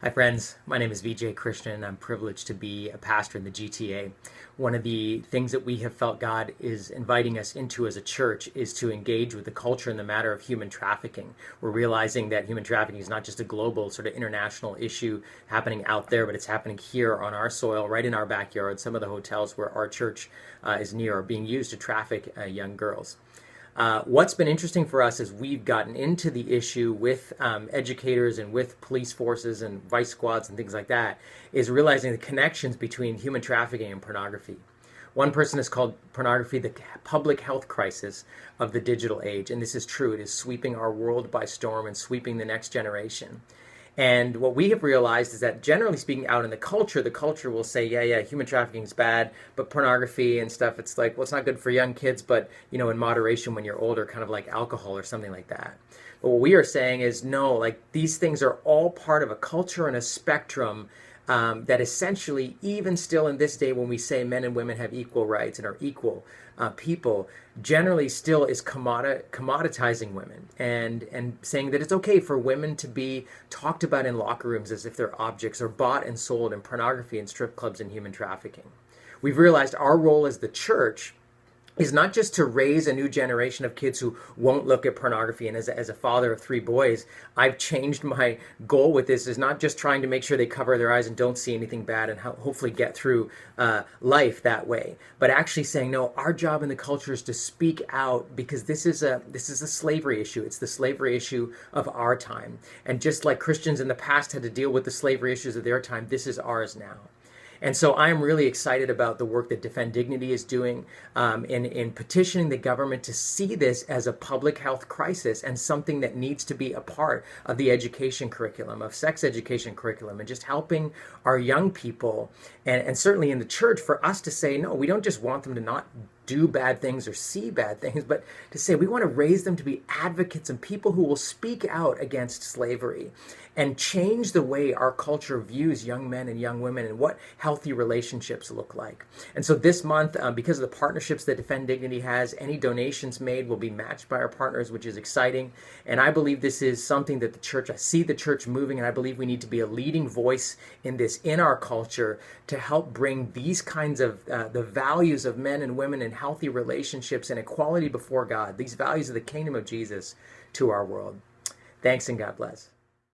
Hi friends, my name is Vijay, Krishnan, and I'm privileged to be a pastor in the GTA. One of the things that we have felt God is inviting us into as a church is to engage with the culture in the matter of human trafficking. We're realizing that human trafficking is not just a global sort of international issue happening out there, but it's happening here on our soil, right in our backyard. Some of the hotels where our church is near are being used to traffic young girls. What's been interesting for us is we've gotten into the issue with educators and with police forces and vice squads and things like that, is realizing the connections between human trafficking and pornography. One person has called pornography the public health crisis of the digital age, and this is true. It is sweeping our world by storm and sweeping the next generation. And what we have realized is that generally speaking out in the culture will say, yeah, human trafficking is bad, but pornography and stuff, it's like, well, it's not good for young kids, but, in moderation when you're older, kind of like alcohol or something like that. But what we are saying is, no, like these things are all part of a culture and a spectrum that essentially, even still in this day when we say men and women have equal rights and are equal people, generally still is commoditizing women and saying that it's okay for women to be talked about in locker rooms as if they're objects, or bought and sold in pornography and strip clubs and human trafficking. We've realized our role as the church is not just to raise a new generation of kids who won't look at pornography. And as a father of 3 boys, I've changed my goal with this, is not just trying to make sure they cover their eyes and don't see anything bad and hopefully get through life that way, but actually saying, no, our job in the culture is to speak out, because this is a slavery issue. It's the slavery issue of our time. And just like Christians in the past had to deal with the slavery issues of their time, this is ours now. And so I'm really excited about the work that Defend Dignity is doing in petitioning the government to see this as a public health crisis and something that needs to be a part of the education curriculum, of sex education curriculum, and just helping our young people, and certainly in the church, for us to say, no, we don't just want them to not do bad things or see bad things, but to say we want to raise them to be advocates and people who will speak out against slavery and change the way our culture views young men and young women and what healthy relationships look like. And so this month, because of the partnerships that Defend Dignity has, any donations made will be matched by our partners, which is exciting. And I believe this is something that I see the church moving, and I believe we need to be a leading voice in this in our culture to help bring these kinds of the values of men and women and healthy relationships and equality before God, these values of the kingdom of Jesus, to our world. Thanks, and God bless.